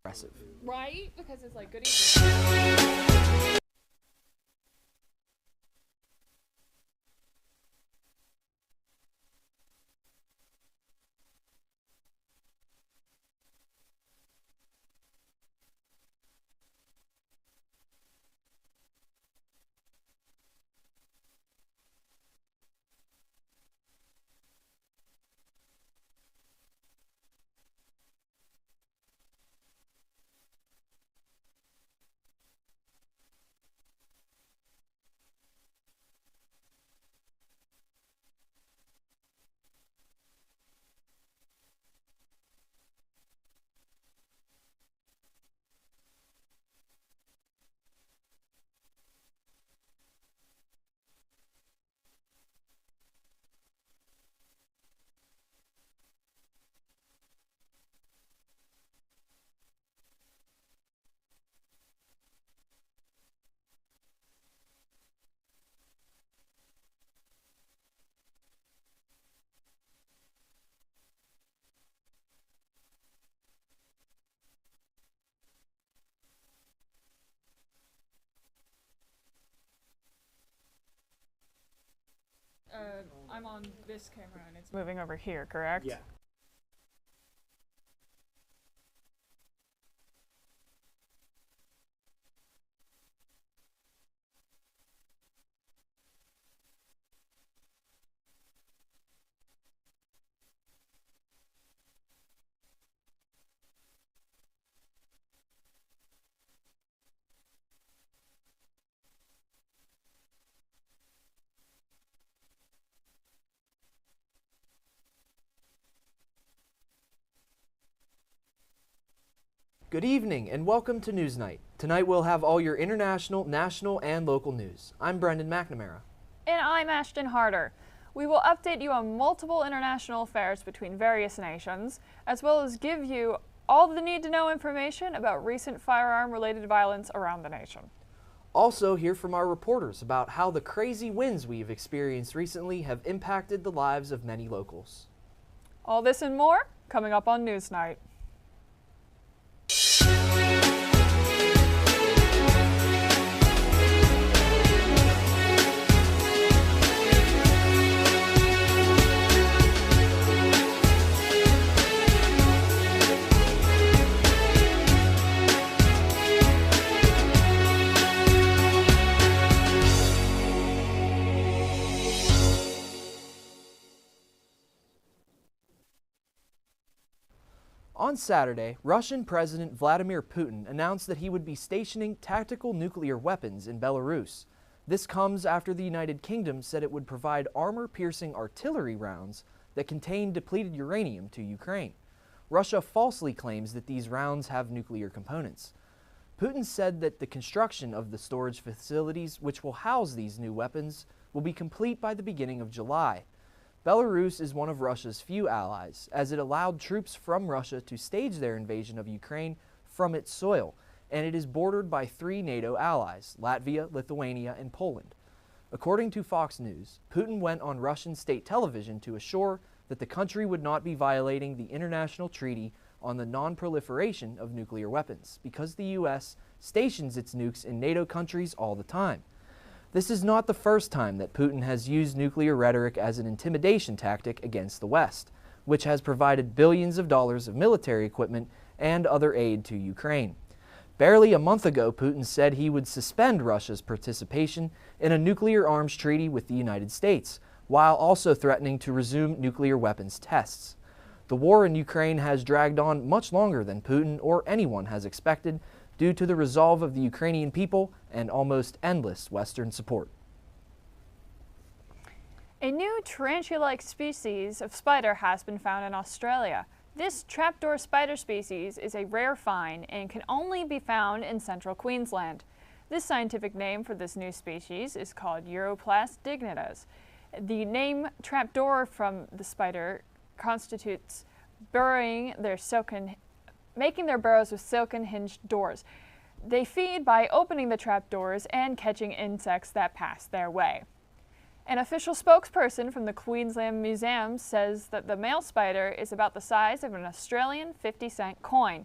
aggressive. Right? Because it's like good evening. I'm on this camera and it's moving over here, correct? Yeah. Good evening and welcome to NewsNight. Tonight we'll have all your international, national, and local news. I'm Brendan McNamara. And I'm Ashton Harder. We will update you on multiple international affairs between various nations, as well as give you all the need-to-know information about recent firearm-related violence around the nation. Also hear from our reporters about how the crazy winds we've experienced recently have impacted the lives of many locals. All this and more coming up on NewsNight. On Saturday, Russian President Vladimir Putin announced that he would be stationing tactical nuclear weapons in Belarus. This comes after the United Kingdom said it would provide armor-piercing artillery rounds that contain depleted uranium to Ukraine. Russia falsely claims that these rounds have nuclear components. Putin said that the construction of the storage facilities which will house these new weapons will be complete by the beginning of July. Belarus is one of Russia's few allies, as it allowed troops from Russia to stage their invasion of Ukraine from its soil, and it is bordered by 3 NATO allies, Latvia, Lithuania, and Poland. According to Fox News, Putin went on Russian state television to assure that the country would not be violating the international treaty on the non-proliferation of nuclear weapons, because the U.S. stations its nukes in NATO countries all the time. This is not the first time that Putin has used nuclear rhetoric as an intimidation tactic against the West, which has provided billions of dollars of military equipment and other aid to Ukraine. Barely a month ago, Putin said he would suspend Russia's participation in a nuclear arms treaty with the United States, while also threatening to resume nuclear weapons tests. The war in Ukraine has dragged on much longer than Putin or anyone has expected, due to the resolve of the Ukrainian people and almost endless Western support. A new tarantula-like species of spider has been found in Australia. This trapdoor spider species is a rare find and can only be found in central Queensland. This scientific name for this new species is called Uroplast dignitas. The name trapdoor from the spider constitutes making their burrows with silken hinged doors. They feed by opening the trapdoors and catching insects that pass their way. An official spokesperson from the Queensland Museum says that the male spider is about the size of an Australian 50-cent coin.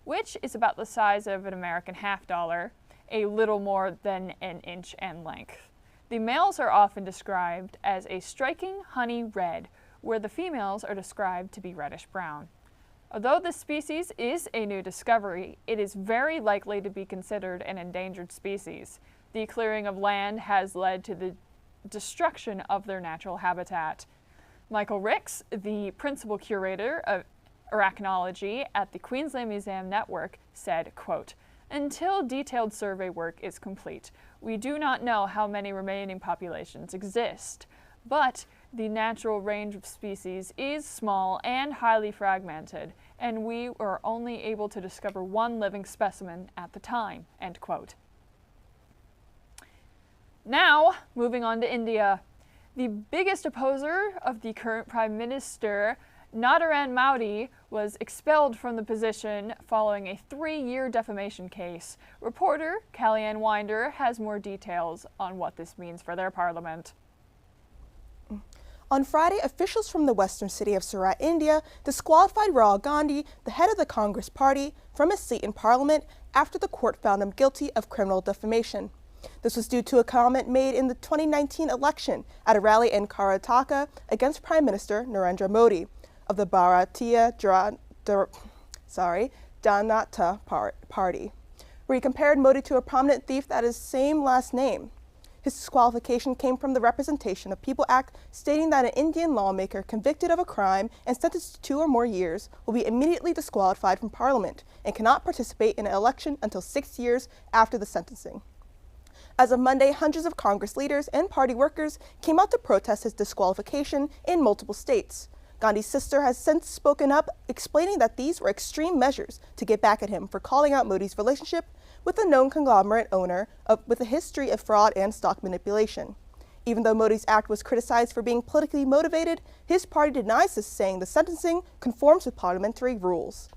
which is about the size of an American $50, a little more than an inch in length. The males are often described as a striking honey red, where the females are described to be reddish brown. Although this species is a new discovery, it is very likely to be considered an endangered species. The clearing of land has led to the destruction of their natural habitat. Michael Ricks, the principal curator of arachnology at the Queensland Museum Network, said, quote, "Until detailed survey work is complete, we do not know how many remaining populations exist, but the natural range of species is small and highly fragmented, and we were only able to discover one living specimen at the time," end quote. Now, moving on to India. The biggest opposer of the current Prime Minister, Narendra Modi, was expelled from the position following a 3-year defamation case. Reporter Kellyanne Winder has more details on what this means for their parliament. On Friday, officials from the western city of Surat, India, disqualified Rahul Gandhi, the head of the Congress party, from his seat in parliament after the court found him guilty of criminal defamation. This was due to a comment made in the 2019 election at a rally in Karnataka against Prime Minister Narendra Modi of the Bharatiya Janata Party, where he compared Modi to a prominent thief that has the same last name. His disqualification came from the Representation of People Act, stating that an Indian lawmaker convicted of a crime and sentenced to 2 or more years will be immediately disqualified from Parliament and cannot participate in an election until 6 years after the sentencing. As of Monday, hundreds of Congress leaders and party workers came out to protest his disqualification in multiple states. Gandhi's sister has since spoken up, explaining that these were extreme measures to get back at him for calling out Modi's relationship with a known conglomerate owner with a history of fraud and stock manipulation. Even though Modi's act was criticized for being politically motivated, his party denies this, saying the sentencing conforms with parliamentary rules.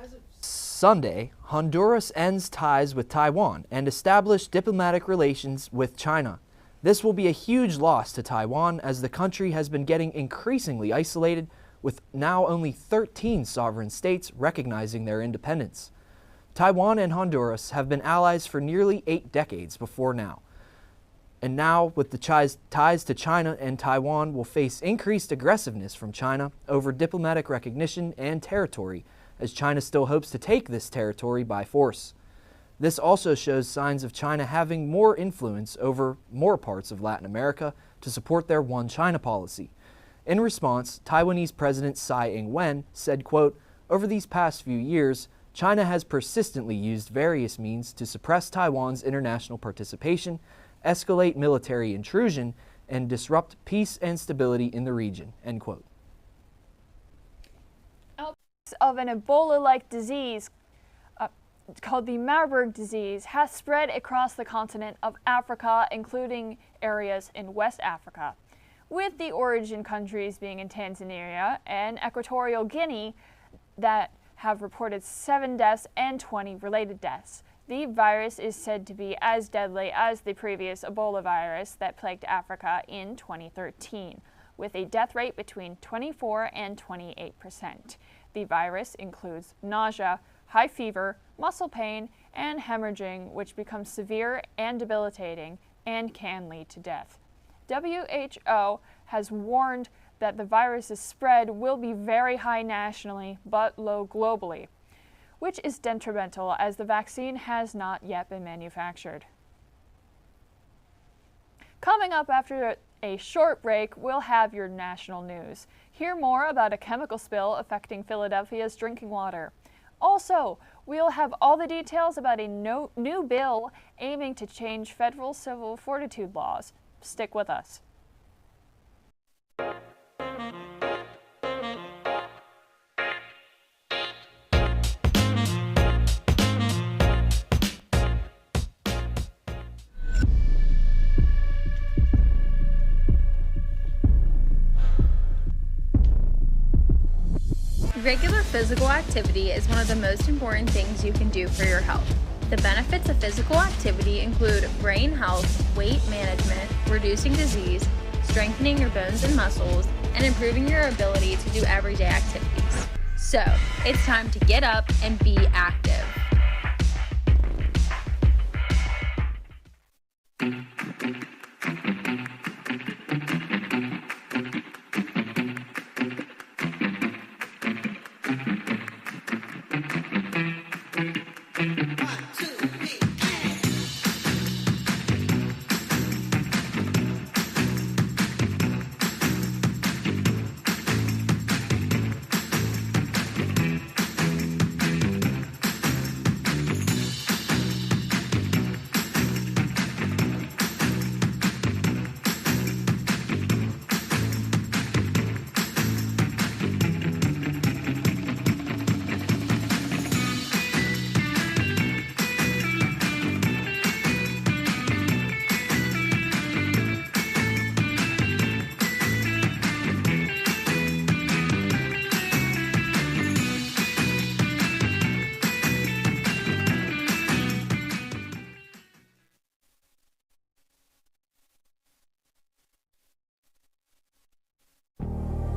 As of Sunday, Honduras ends ties with Taiwan and established diplomatic relations with China. This will be a huge loss to Taiwan, as the country has been getting increasingly isolated, with now only 13 sovereign states recognizing their independence. Taiwan and Honduras have been allies for nearly 8 decades before now. And now, with the ties to China, and Taiwan will face increased aggressiveness from China over diplomatic recognition and territory, as China still hopes to take this territory by force. This also shows signs of China having more influence over more parts of Latin America to support their One China policy. In response, Taiwanese President Tsai Ing-wen said, quote, "Over these past few years, China has persistently used various means to suppress Taiwan's international participation, escalate military intrusion, and disrupt peace and stability in the region," end quote. Of an Ebola-like disease called the Marburg disease has spread across the continent of Africa, including areas in West Africa, with the origin countries being in Tanzania and Equatorial Guinea that have reported 7 deaths and 20 related deaths. The virus is said to be as deadly as the previous Ebola virus that plagued Africa in 2013, with a death rate between 24 and 28%. The virus includes nausea, high fever, muscle pain, and hemorrhaging, which becomes severe and debilitating and can lead to death. WHO has warned that the virus's spread will be very high nationally but low globally, which is detrimental as the vaccine has not yet been manufactured. Coming up after a short break, we'll have your national news. Hear more about a chemical spill affecting Philadelphia's drinking water. Also, we'll have all the details about a new bill aiming to change federal civil fortitude laws. Stick with us. Regular physical activity is one of the most important things you can do for your health. The benefits of physical activity include brain health, weight management, reducing disease, strengthening your bones and muscles, and improving your ability to do everyday activities. So, it's time to get up and be active.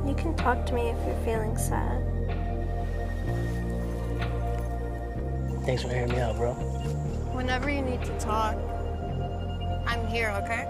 You can talk to me if you're feeling sad. Thanks for hearing me out, bro. Whenever you need to talk, I'm here, okay?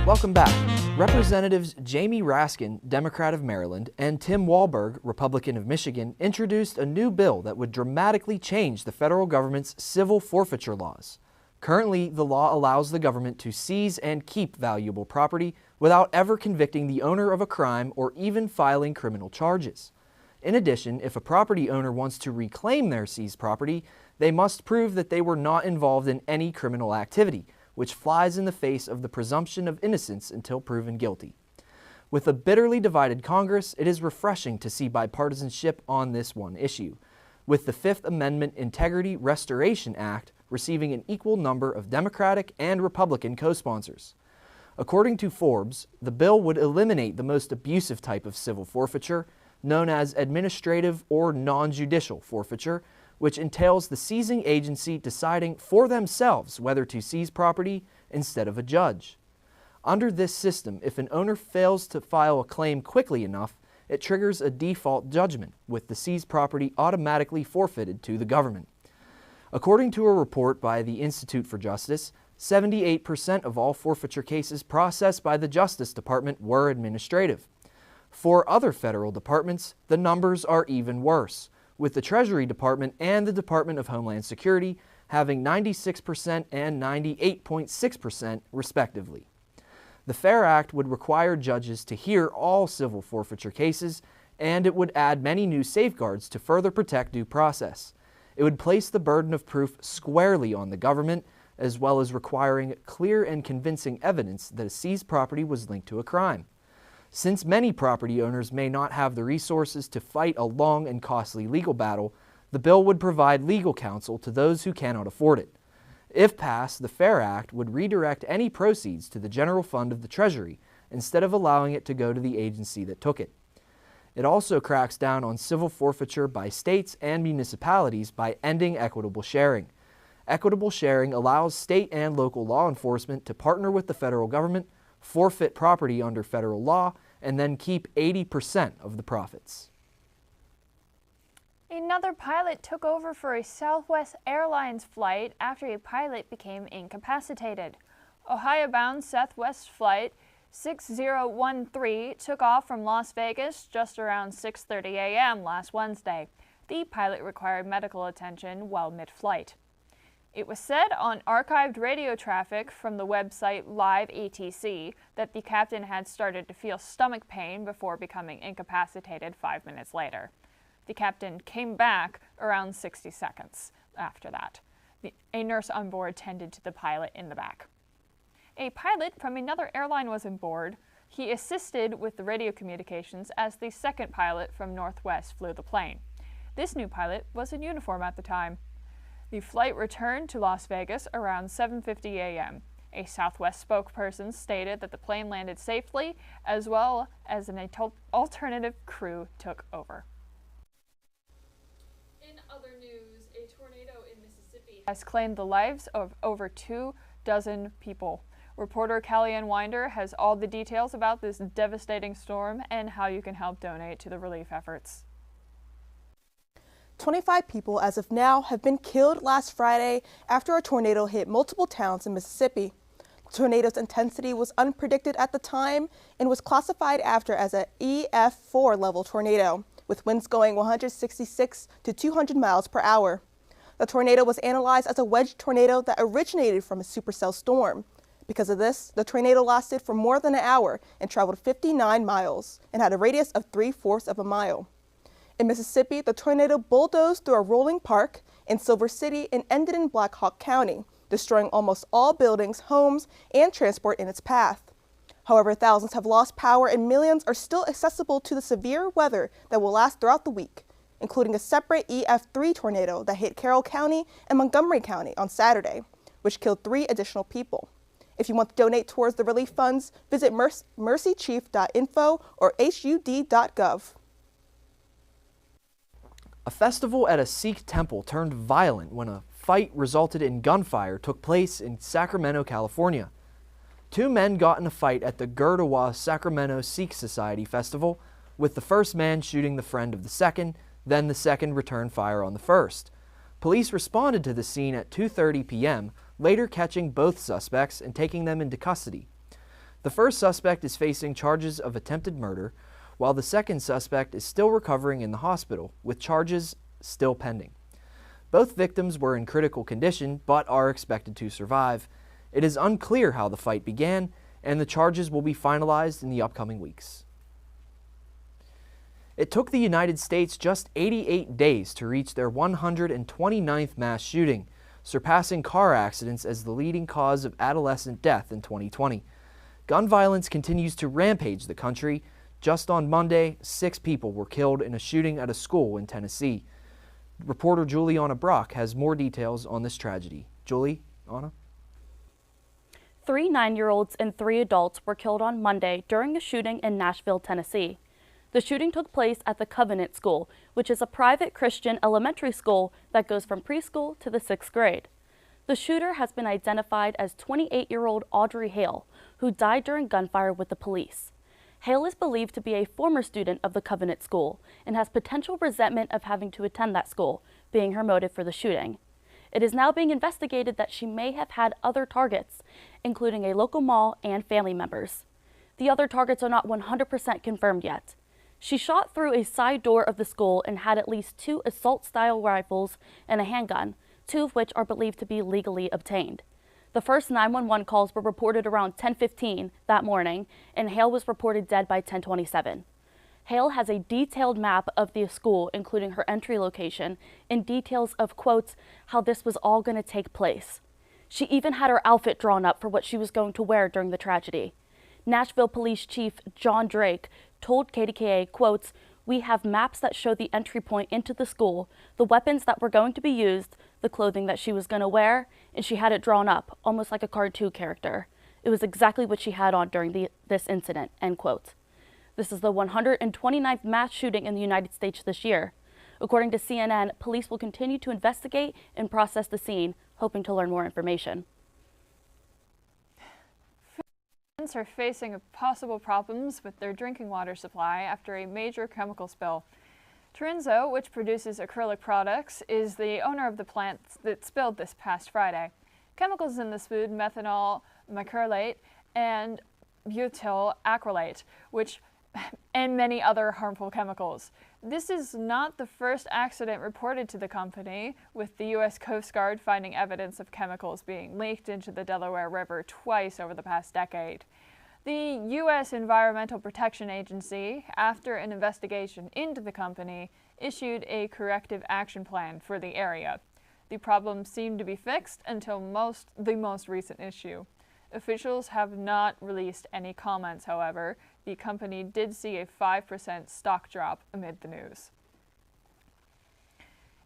Welcome back. Representatives Jamie Raskin, Democrat of Maryland, and Tim Walberg, Republican of Michigan, introduced a new bill that would dramatically change the federal government's civil forfeiture laws. Currently, the law allows the government to seize and keep valuable property without ever convicting the owner of a crime or even filing criminal charges. In addition, if a property owner wants to reclaim their seized property, they must prove that they were not involved in any criminal activity, which flies in the face of the presumption of innocence until proven guilty. With a bitterly divided Congress, it is refreshing to see bipartisanship on this one issue, with the Fifth Amendment Integrity Restoration Act receiving an equal number of Democratic and Republican co-sponsors. According to Forbes, the bill would eliminate the most abusive type of civil forfeiture, known as administrative or non-judicial forfeiture, which entails the seizing agency deciding for themselves whether to seize property instead of a judge. Under this system, if an owner fails to file a claim quickly enough, it triggers a default judgment, with the seized property automatically forfeited to the government. According to a report by the Institute for Justice, 78% of all forfeiture cases processed by the Justice Department were administrative. For other federal departments, the numbers are even worse, with the Treasury Department and the Department of Homeland Security having 96% and 98.6% respectively. The FAIR Act would require judges to hear all civil forfeiture cases, and it would add many new safeguards to further protect due process. It would place the burden of proof squarely on the government, as well as requiring clear and convincing evidence that a seized property was linked to a crime. Since many property owners may not have the resources to fight a long and costly legal battle, the bill would provide legal counsel to those who cannot afford it. If passed, the FAIR Act would redirect any proceeds to the general fund of the Treasury instead of allowing it to go to the agency that took it. It also cracks down on civil forfeiture by states and municipalities by ending equitable sharing. Equitable sharing allows state and local law enforcement to partner with the federal government, forfeit property under federal law, and then keep 80% of the profits. Another pilot took over for a Southwest Airlines flight after a pilot became incapacitated. Ohio-bound Southwest Flight 6013 took off from Las Vegas just around 6:30 a.m. last Wednesday. The pilot required medical attention while mid-flight. It was said on archived radio traffic from the website Live ATC that the captain had started to feel stomach pain before becoming incapacitated 5 minutes later. The captain came back around 60 seconds after that. A nurse on board tended to the pilot in the back. A pilot from another airline was on board. He assisted with the radio communications as the second pilot from Northwest flew the plane. This new pilot was in uniform at the time. The flight returned to Las Vegas around 7:50 a.m. A Southwest spokesperson stated that the plane landed safely, as well as an alternative crew took over. news, a tornado in Mississippi has claimed the lives of over 24 people. Reporter Kellyanne Winder has all the details about this devastating storm and how you can help donate to the relief efforts. 25 people as of now have been killed last Friday after a tornado hit multiple towns in Mississippi. The tornado's intensity was unpredicted at the time and was classified after as an EF4 level tornado, with winds going 166 to 200 miles per hour. The tornado was analyzed as a wedge tornado that originated from a supercell storm. Because of this, the tornado lasted for more than an hour and traveled 59 miles and had a radius of 3/4 of a mile. In Mississippi, the tornado bulldozed through a rolling park in Silver City and ended in Black Hawk County, destroying almost all buildings, homes, and transport in its path. However, thousands have lost power and millions are still accessible to the severe weather that will last throughout the week, including a separate EF3 tornado that hit Carroll County and Montgomery County on Saturday, which killed 3 additional people. If you want to donate towards the relief funds, visit mercychief.info or hud.gov. A festival at a Sikh temple turned violent when a fight resulted in gunfire took place in Sacramento, California. 2 men got in a fight at the Gurdwara Sacramento Sikh Society Festival, with the first man shooting the friend of the second, then the second returned fire on the first. Police responded to the scene at 2:30 p.m., later catching both suspects and taking them into custody. The first suspect is facing charges of attempted murder, while the second suspect is still recovering in the hospital, with charges still pending. Both victims were in critical condition, but are expected to survive. It is unclear how the fight began, and the charges will be finalized in the upcoming weeks. It took the United States just 88 days to reach their 129th mass shooting, surpassing car accidents as the leading cause of adolescent death in 2020. Gun violence continues to rampage the country. Just on Monday, 6 people were killed in a shooting at a school in Tennessee. Reporter Juliana Brock has more details on this tragedy. Juliana? 3 9-year-olds and 3 adults were killed on Monday during a shooting in Nashville, Tennessee. The shooting took place at the Covenant School, which is a private Christian elementary school that goes from preschool to the 6th grade. The shooter has been identified as 28-year-old Audrey Hale, who died during gunfire with the police. Hale is believed to be a former student of the Covenant School and has potential resentment of having to attend that school, being her motive for the shooting. It is now being investigated that she may have had other targets, including a local mall and family members. The other targets are not 100% confirmed yet. She shot through a side door of the school and had at least 2 assault-style rifles and a handgun, 2 of which are believed to be legally obtained. The first 911 calls were reported around 10:15 that morning, and Hale was reported dead by 10:27. Hale has a detailed map of the school, including her entry location, and details of, quotes, how this was all going to take place. She even had her outfit drawn up for what she was going to wear during the tragedy. Nashville Police Chief John Drake told KDKA, quotes, "We have maps that show the entry point into the school, the weapons that were going to be used, the clothing that she was going to wear, and she had it drawn up, almost like a cartoon character. It was exactly what she had on during this incident," end quote. This is the 129th mass shooting in the United States this year. According to CNN, police will continue to investigate and process the scene, hoping to learn more information. Are facing possible problems with their drinking water supply after a major chemical spill. Trinzo, which produces acrylic products, is the owner of the plant that spilled this past Friday. Chemicals in this food, methanol methacrylate and butyl acrylate, and many other harmful chemicals. This is not the first accident reported to the company, with the U.S. Coast Guard finding evidence of chemicals being leaked into the Delaware River twice over the past decade. The U.S. Environmental Protection Agency, after an investigation into the company, issued a corrective action plan for the area. The problem seemed to be fixed until the most recent issue. Officials have not released any comments, however. The company did see a 5% stock drop amid the news.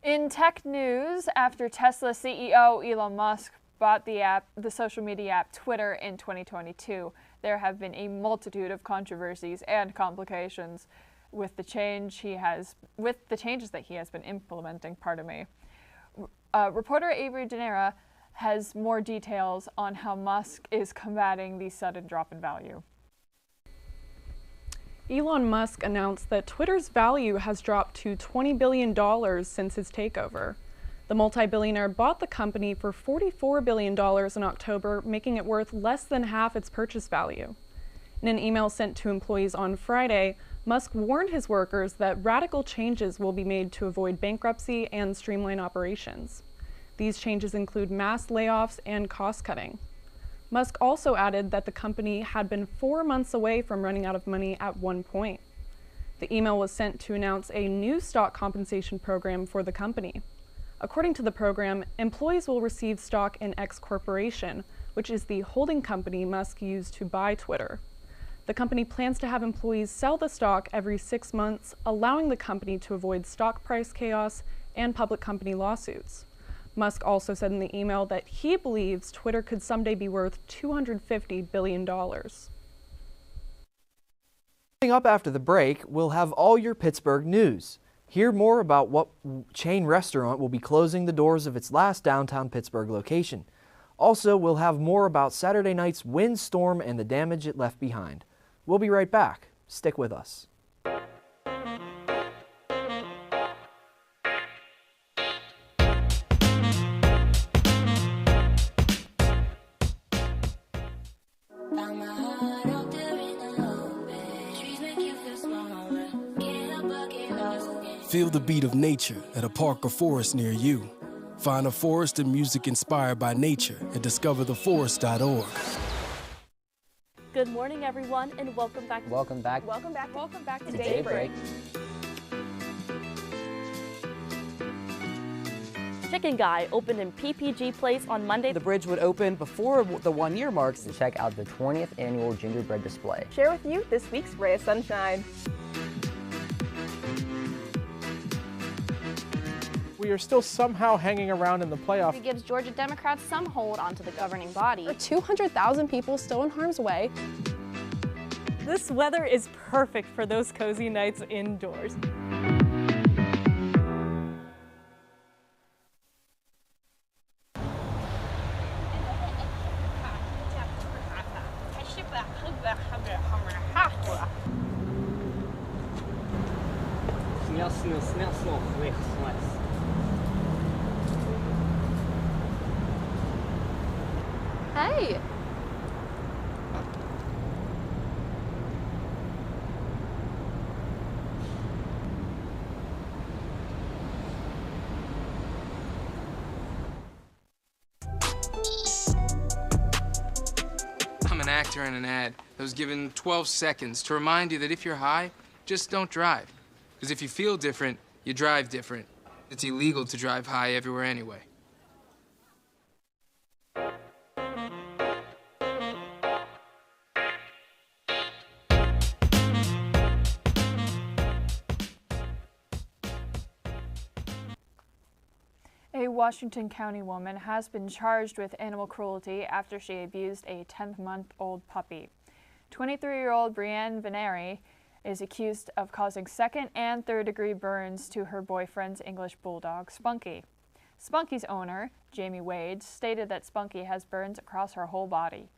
In tech news, after Tesla CEO Elon Musk bought the social media app Twitter in 2022, there have been a multitude of controversies and complications with the changes that he has been implementing. Pardon me. Reporter Avery Denera has more details on how Musk is combating the sudden drop in value. Elon Musk announced that Twitter's value has dropped to $20 billion since his takeover. The multi-billionaire bought the company for $44 billion in October, making it worth less than half its purchase value. In an email sent to employees on Friday, Musk warned his workers that radical changes will be made to avoid bankruptcy and streamline operations. These changes include mass layoffs and cost-cutting. Musk also added that the company had been 4 months away from running out of money at one point. The email was sent to announce a new stock compensation program for the company. According to the program, employees will receive stock in X Corporation, which is the holding company Musk used to buy Twitter. The company plans to have employees sell the stock every 6 months, allowing the company to avoid stock price chaos and public company lawsuits. Musk also said in the email that he believes Twitter could someday be worth $250 billion. Coming up after the break, we'll have all your Pittsburgh news. Hear more about what chain restaurant will be closing the doors of its last downtown Pittsburgh location. Also, we'll have more about Saturday night's windstorm and the damage it left behind. We'll be right back. Stick with us. Feel the beat of nature at a park or forest near you. Find a forest and music inspired by nature at discovertheforest.org. Good morning, everyone, and welcome back. Welcome back. Welcome back to Daybreak. Chicken Guy opened in PPG Place on Monday. The bridge would open before the 1 year marks. To check out the 20th annual gingerbread display. Share with you this week's ray of sunshine. We are still somehow hanging around in the playoff. It gives Georgia Democrats some hold onto the governing body. 200,000 people still in harm's way. This weather is perfect for those cozy nights indoors. Hey! I'm an actor in an ad that was given 12 seconds to remind you that if you're high, just don't drive. Because if you feel different, you drive different. It's illegal to drive high everywhere anyway. A Washington County woman has been charged with animal cruelty after she abused a 10-month-old puppy. 23-year-old Brienne Veneri is accused of causing second and third-degree burns to her boyfriend's English bulldog, Spunky. Spunky's owner, Jamie Wade, stated that Spunky has burns across her whole body.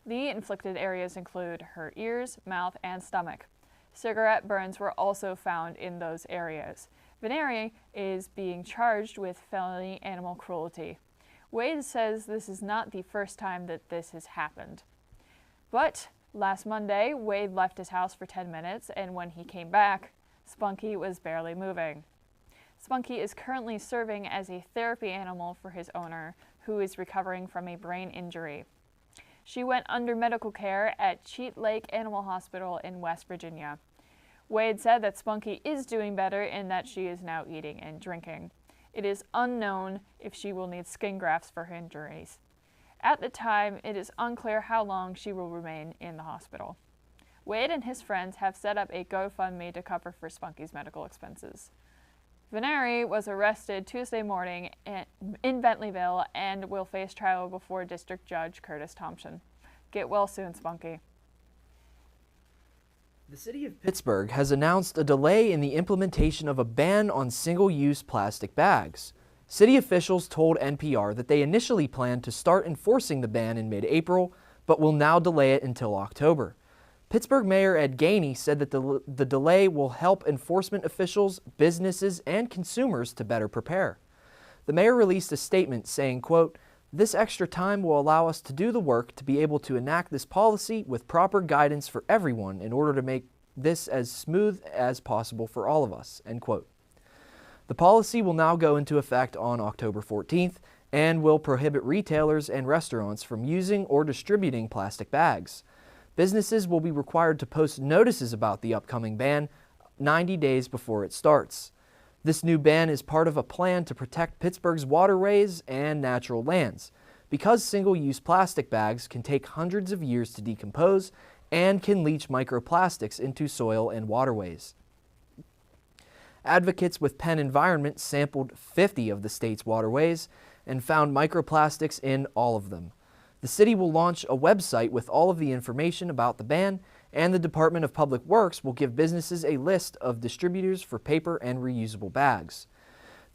The inflicted areas include her ears, mouth, and stomach. Cigarette burns were also found in those areas. Veneri is being charged with felony animal cruelty. Wade says this is not the first time that this has happened. But last Monday, Wade left his house for 10 minutes, and when he came back, Spunky was barely moving. Spunky is currently serving as a therapy animal for his owner, who is recovering from a brain injury. She went under medical care at Cheat Lake Animal Hospital in West Virginia. Wade said that Spunky is doing better and that she is now eating and drinking. It is unknown if she will need skin grafts for her injuries. At the time, it is unclear how long she will remain in the hospital. Wade and his friends have set up a GoFundMe to cover for Spunky's medical expenses. Veneri was arrested Tuesday morning in Bentleyville and will face trial before District Judge Curtis Thompson. Get well soon, Spunky. The city of Pittsburgh has announced a delay in the implementation of a ban on single-use plastic bags. City officials told NPR that they initially planned to start enforcing the ban in mid-April, but will now delay it until October. Pittsburgh Mayor Ed Gainey said that the delay will help enforcement officials, businesses, and consumers to better prepare. The mayor released a statement saying, quote, "This extra time will allow us to do the work to be able to enact this policy with proper guidance for everyone in order to make this as smooth as possible for all of us," end quote. The policy will now go into effect on October 14th and will prohibit retailers and restaurants from using or distributing plastic bags. Businesses will be required to post notices about the upcoming ban 90 days before it starts. This new ban is part of a plan to protect Pittsburgh's waterways and natural lands, because single-use plastic bags can take hundreds of years to decompose and can leach microplastics into soil and waterways. Advocates with Penn Environment sampled 50 of the state's waterways and found microplastics in all of them. The city will launch a website with all of the information about the ban, and the Department of Public Works will give businesses a list of distributors for paper and reusable bags.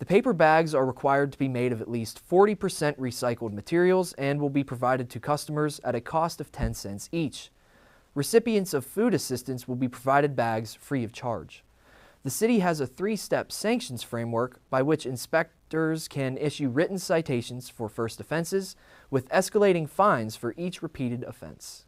The paper bags are required to be made of at least 40% recycled materials and will be provided to customers at a cost of 10 cents each. Recipients of food assistance will be provided bags free of charge. The city has a 3-step sanctions framework by which inspectors can issue written citations for first offenses, with escalating fines for each repeated offense.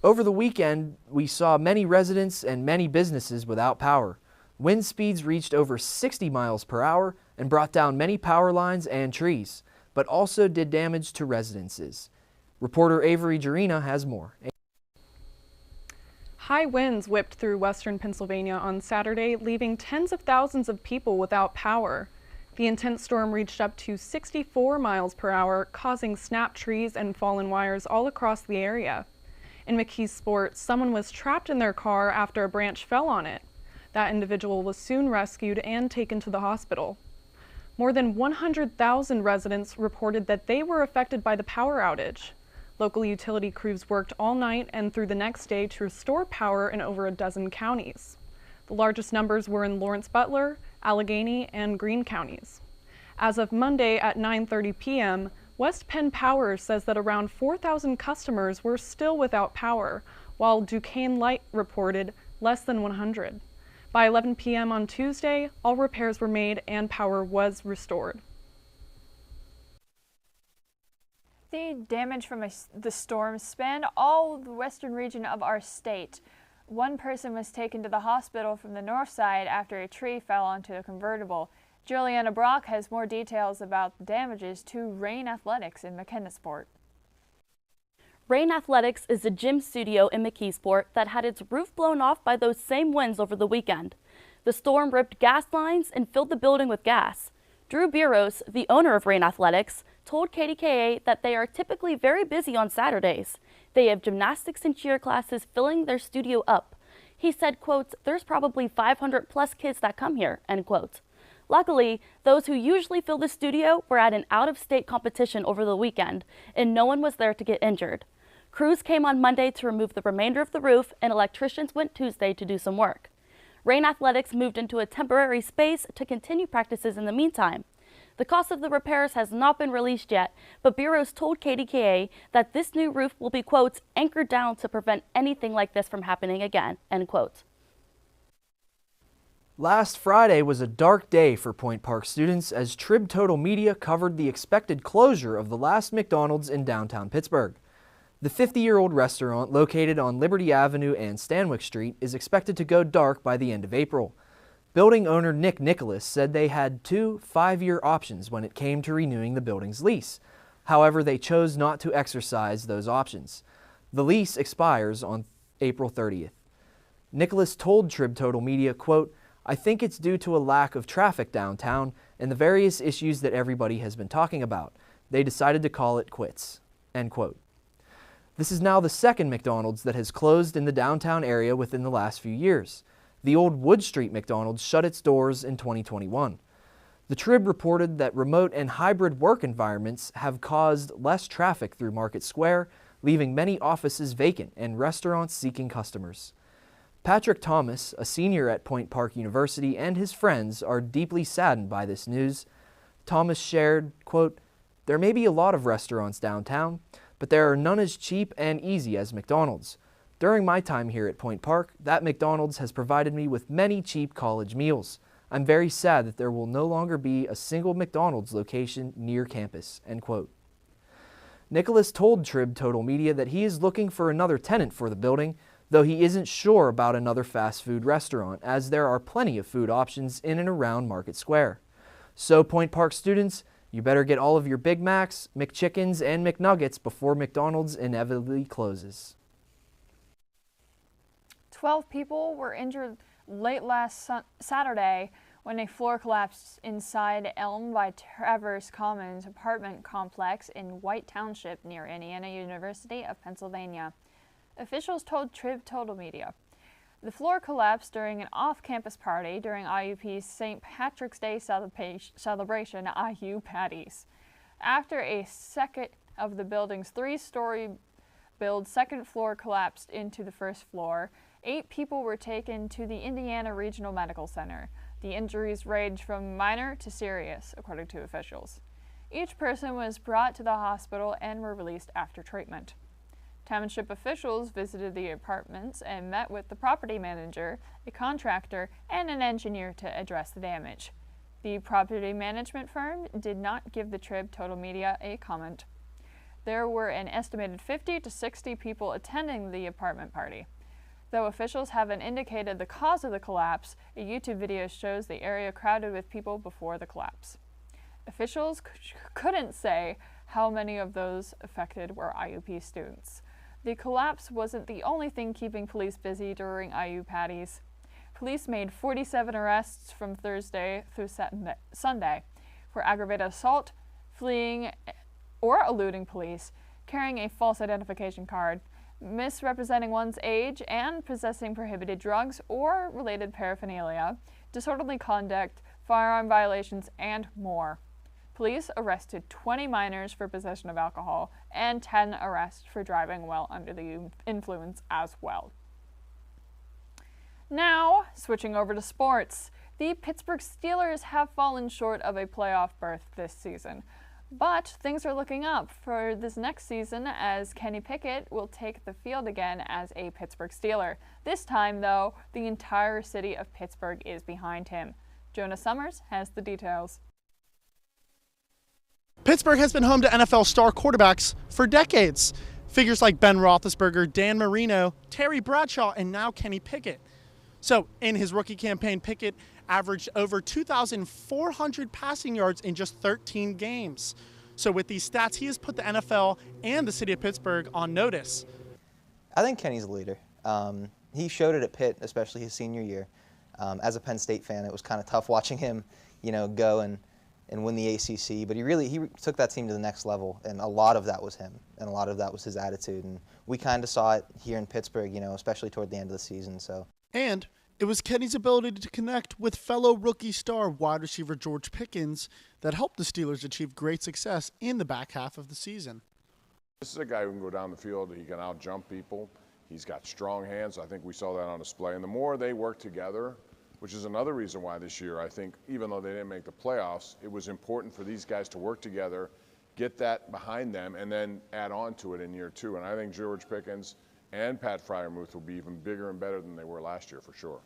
Over the weekend, we saw many residents and many businesses without power. Wind speeds reached over 60 miles per hour and brought down many power lines and trees, but also did damage to residences. Reporter Avery Jarina has more. High winds whipped through western Pennsylvania on Saturday, leaving tens of thousands of people without power. The intense storm reached up to 64 miles per hour, causing snapped trees and fallen wires all across the area. In McKeesport, someone was trapped in their car after a branch fell on it. That individual was soon rescued and taken to the hospital. More than 100,000 residents reported that they were affected by the power outage. Local utility crews worked all night and through the next day to restore power in over a dozen counties. The largest numbers were in Lawrence Butler, Allegheny, and Greene counties. As of Monday at 9:30 p.m., West Penn Power says that around 4,000 customers were still without power, while Duquesne Light reported less than 100. By 11 p.m. on Tuesday, all repairs were made and power was restored. The damage from the storm spanned all the western region of our state. One person was taken to the hospital from the north side after a tree fell onto a convertible. Juliana Brock has more details about the damages to Rain Athletics in McKennasport. Rain Athletics is a gym studio in McKeesport that had its roof blown off by those same winds over the weekend. The storm ripped gas lines and filled the building with gas. Drew Buros, the owner of Rain Athletics, told KDKA that they are typically very busy on Saturdays. They have gymnastics and cheer classes filling their studio up. He said, quote, "There's probably 500 plus kids that come here," end quote. Luckily, those who usually fill the studio were at an out-of-state competition over the weekend, and no one was there to get injured. Crews came on Monday to remove the remainder of the roof, and electricians went Tuesday to do some work. Rain Athletics moved into a temporary space to continue practices in the meantime. The cost of the repairs has not been released yet, but Bureaus told KDKA that this new roof will be, quote, "anchored down to prevent anything like this from happening again," end quote. Last Friday was a dark day for Point Park students as Trib Total Media covered the expected closure of the last McDonald's in downtown Pittsburgh. The 50-year-old restaurant located on Liberty Avenue and Stanwyck Street is expected to go dark by the end of April. Building owner Nick Nicholas said they had 2 5-year options when it came to renewing the building's lease. However, they chose not to exercise those options. The lease expires on April 30th. Nicholas told Trib Total Media, quote, "I think it's due to a lack of traffic downtown and the various issues that everybody has been talking about. They decided to call it quits," end quote. This is now the second McDonald's that has closed in the downtown area within the last few years. The old Wood Street McDonald's shut its doors in 2021. The Trib reported that remote and hybrid work environments have caused less traffic through Market Square, leaving many offices vacant and restaurants seeking customers. Patrick Thomas, a senior at Point Park University, and his friends are deeply saddened by this news. Thomas shared, quote, "There may be a lot of restaurants downtown, but there are none as cheap and easy as McDonald's. During my time here at Point Park, that McDonald's has provided me with many cheap college meals. I'm very sad that there will no longer be a single McDonald's location near campus," end quote. Nicholas told Trib Total Media that he is looking for another tenant for the building, though he isn't sure about another fast food restaurant, as there are plenty of food options in and around Market Square. So Point Park students, you better get all of your Big Macs, McChickens, and McNuggets before McDonald's inevitably closes. 12 people were injured late last Saturday when a floor collapsed inside Elm by Traverse Commons apartment complex in White Township near Indiana University of Pennsylvania. Officials told Trib Total Media. The floor collapsed during an off-campus party during IUP's St. Patrick's Day celebration, IU Patties. After a second of the building's three-story build second floor collapsed into the first floor, 8 people were taken to the Indiana Regional Medical Center. The injuries range from minor to serious, according to officials. Each person was brought to the hospital and were released after treatment. Township officials visited the apartments and met with the property manager, a contractor, and an engineer to address the damage. The property management firm did not give the Trib Total Media a comment. There were an estimated 50 to 60 people attending the apartment party. Though officials haven't indicated the cause of the collapse, a YouTube video shows the area crowded with people before the collapse. Officials couldn't say how many of those affected were IUP students. The collapse wasn't the only thing keeping police busy during IU Patties. Police made 47 arrests from Thursday through Sunday for aggravated assault, fleeing or eluding police, carrying a false identification card, misrepresenting one's age, and possessing prohibited drugs or related paraphernalia, disorderly conduct, firearm violations, and more. Police arrested 20 minors for possession of alcohol and 10 arrests for driving while under the influence as well. Now, switching over to sports. The Pittsburgh Steelers have fallen short of a playoff berth this season. But things are looking up for this next season as Kenny Pickett will take the field again as a Pittsburgh Steeler. This time, though, the entire city of Pittsburgh is behind him. Jonah Summers has the details. Pittsburgh has been home to NFL star quarterbacks for decades. Figures like Ben Roethlisberger, Dan Marino, Terry Bradshaw, and now Kenny Pickett. So in his rookie campaign, Pickett averaged over 2,400 passing yards in just 13 games. So with these stats, he has put the NFL and the city of Pittsburgh on notice. I think Kenny's a leader. He showed it at Pitt, especially his senior year. As a Penn State fan, it was kind of tough watching him, go and win the ACC, but he took that team to the next level, and a lot of that was him, and a lot of that was his attitude, and we kind of saw it here in Pittsburgh, especially toward the end of the season. And it was Kenny's ability to connect with fellow rookie star wide receiver George Pickens that helped the Steelers achieve great success in the back half of the season. This is a guy who can go down the field, he can out-jump people, he's got strong hands. I think we saw that on display, and the more they work together, which is another reason why this year, I think, even though they didn't make the playoffs, it was important for these guys to work together, get that behind them, and then add on to it in year 2. And I think George Pickens and Pat Freiermuth will be even bigger and better than they were last year, for sure.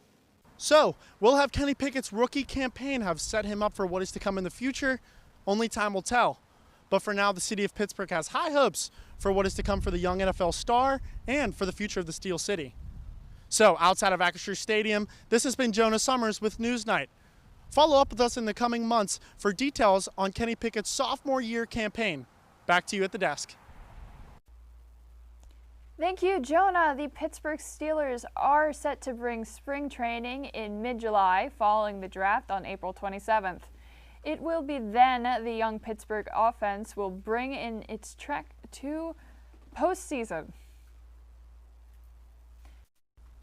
So, we'll have Kenny Pickett's rookie campaign have set him up for what is to come in the future. Only time will tell. But for now, the city of Pittsburgh has high hopes for what is to come for the young NFL star and for the future of the Steel City. So, outside of Acrisure Stadium, this has been Jonah Summers with NewsNight. Follow up with us in the coming months for details on Kenny Pickett's sophomore year campaign. Back to you at the desk. Thank you, Jonah. The Pittsburgh Steelers are set to bring spring training in mid-July following the draft on April 27th. It will be then the young Pittsburgh offense will bring in its trek to postseason.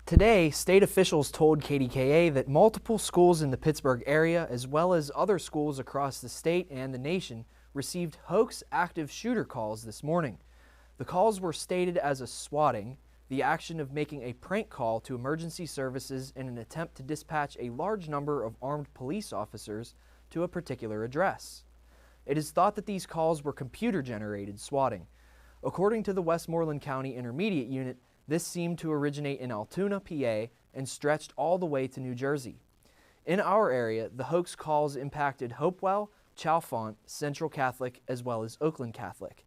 Today, state officials told KDKA that multiple schools in the Pittsburgh area, as well as other schools across the state and the nation, received hoax active shooter calls this morning. The calls were stated as a swatting, the action of making a prank call to emergency services in an attempt to dispatch a large number of armed police officers to a particular address. It is thought that these calls were computer-generated swatting. According to the Westmoreland County Intermediate Unit, this seemed to originate in Altoona, PA, and stretched all the way to New Jersey. In our area, the hoax calls impacted Hopewell, Chalfont, Central Catholic, as well as Oakland Catholic.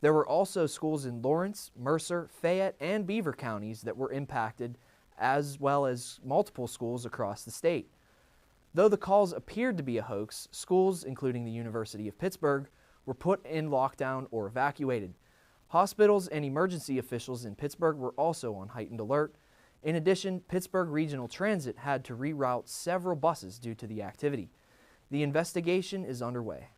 There were also schools in Lawrence, Mercer, Fayette, and Beaver counties that were impacted, as well as multiple schools across the state. Though the calls appeared to be a hoax, schools, including the University of Pittsburgh, were put in lockdown or evacuated. Hospitals and emergency officials in Pittsburgh were also on heightened alert. In addition, Pittsburgh Regional Transit had to reroute several buses due to the activity. The investigation is underway.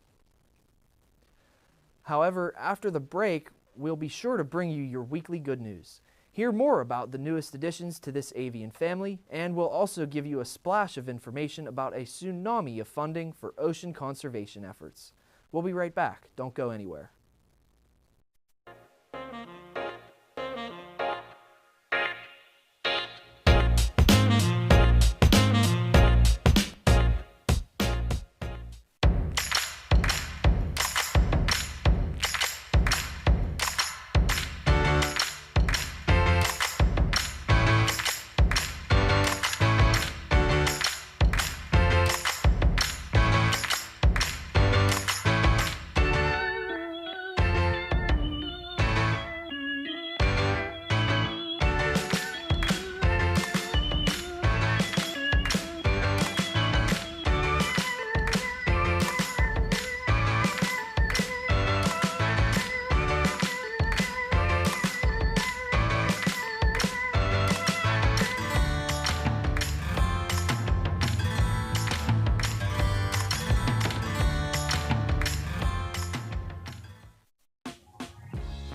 However, after the break, we'll be sure to bring you your weekly good news. Hear more about the newest additions to this avian family, and we'll also give you a splash of information about a tsunami of funding for ocean conservation efforts. We'll be right back. Don't go anywhere.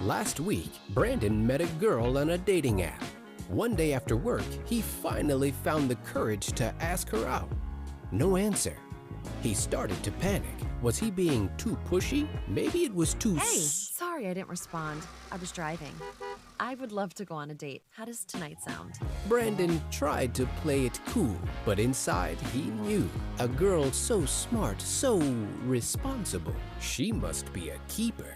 Last week, Brandon met a girl on a dating app. One day after work, he finally found the courage to ask her out. No answer. He started to panic. Was he being too pushy? Maybe it was too Sorry I didn't respond. I was driving. I would love to go on a date. How does tonight sound? Brandon tried to play it cool, but inside he knew. A girl so smart, so responsible. She must be a keeper.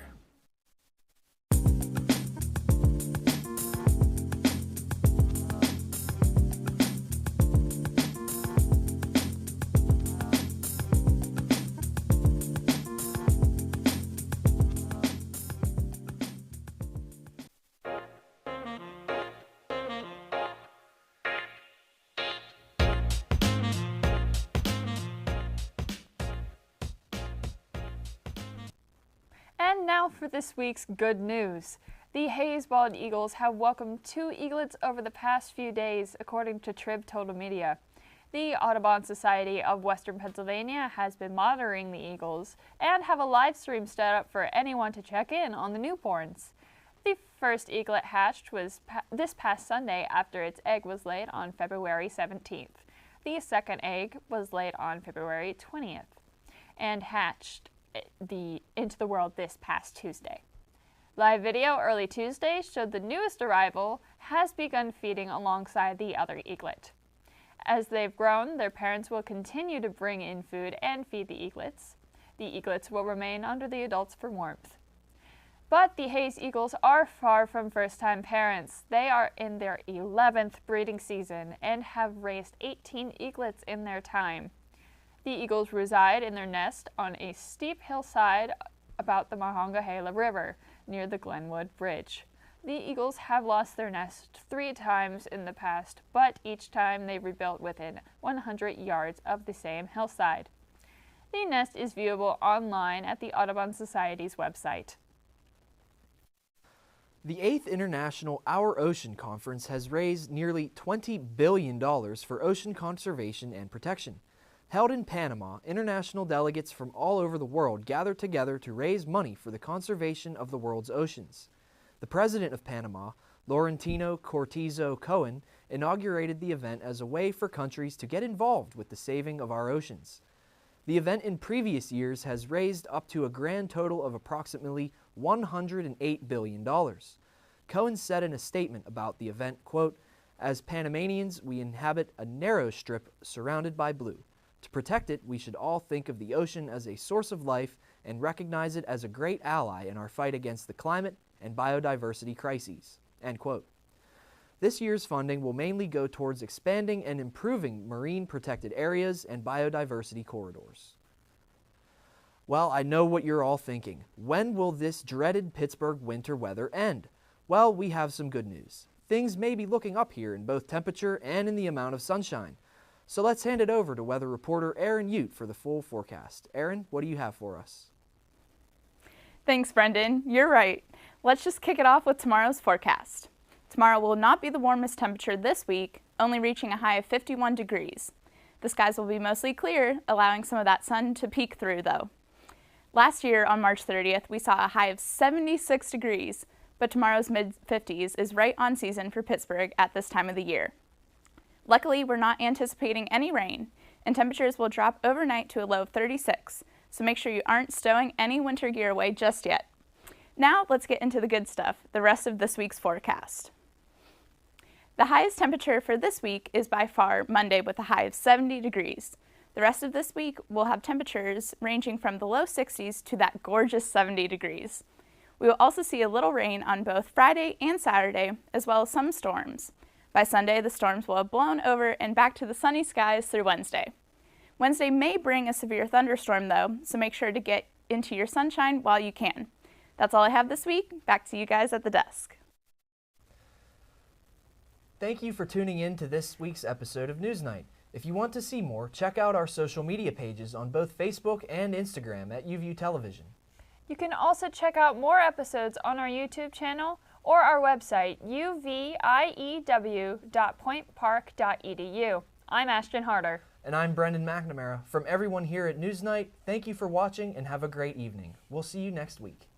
And now for this week's good news. The Hayes Bald Eagles have welcomed 2 eaglets over the past few days, according to Trib Total Media. The Audubon Society of Western Pennsylvania has been monitoring the eagles and have a live stream set up for anyone to check in on the newborns. The first eaglet hatched was this past Sunday after its egg was laid on February 17th. The second egg was laid on February 20th and hatched into the world this past Tuesday. Live video early Tuesday showed the newest arrival has begun feeding alongside the other eaglet. As they've grown, their parents will continue to bring in food and feed the eaglets. The eaglets will remain under the adults for warmth. But the Hayes Eagles are far from first-time parents. They are in their 11th breeding season and have raised 18 eaglets in their time. The eagles reside in their nest on a steep hillside about the Monongahela River near the Glenwood Bridge. The eagles have lost their nest 3 times in the past, but each time they rebuilt within 100 yards of the same hillside. The nest is viewable online at the Audubon Society's website. The 8th International Our Ocean Conference has raised nearly $20 billion for ocean conservation and protection. Held in Panama, international delegates from all over the world gathered together to raise money for the conservation of the world's oceans. The president of Panama, Laurentino Cortizo Cohen, inaugurated the event as a way for countries to get involved with the saving of our oceans. The event in previous years has raised up to a grand total of approximately $108 billion. Cohen said in a statement about the event, quote, "As Panamanians, we inhabit a narrow strip surrounded by blue. To protect it, we should all think of the ocean as a source of life and recognize it as a great ally in our fight against the climate and biodiversity crises." End quote. This year's funding will mainly go towards expanding and improving marine protected areas and biodiversity corridors. Well, I know what you're all thinking. When will this dreaded Pittsburgh winter weather end? Well, we have some good news. Things may be looking up here in both temperature and in the amount of sunshine. So let's hand it over to weather reporter Aaron Ute for the full forecast. Aaron, what do you have for us? Thanks, Brendan. You're right. Let's just kick it off with tomorrow's forecast. Tomorrow will not be the warmest temperature this week, only reaching a high of 51 degrees. The skies will be mostly clear, allowing some of that sun to peek through, though. Last year, on March 30th, we saw a high of 76 degrees, but tomorrow's mid-50s is right on season for Pittsburgh at this time of the year. Luckily, we're not anticipating any rain, and temperatures will drop overnight to a low of 36, so make sure you aren't stowing any winter gear away just yet. Now, let's get into the good stuff, the rest of this week's forecast. The highest temperature for this week is by far Monday with a high of 70 degrees. The rest of this week will have temperatures ranging from the low 60s to that gorgeous 70 degrees. We will also see a little rain on both Friday and Saturday, as well as some storms. By Sunday, the storms will have blown over and back to the sunny skies through Wednesday. Wednesday may bring a severe thunderstorm, though, so make sure to get into your sunshine while you can. That's all I have this week. Back to you guys at the desk. Thank you for tuning in to this week's episode of NewsNight. If you want to see more, check out our social media pages on both Facebook and Instagram at UView Television. You can also check out more episodes on our YouTube channel or our website, uview.pointpark.edu. I'm Ashton Harder. And I'm Brendan McNamara. From everyone here at NewsNight, thank you for watching and have a great evening. We'll see you next week.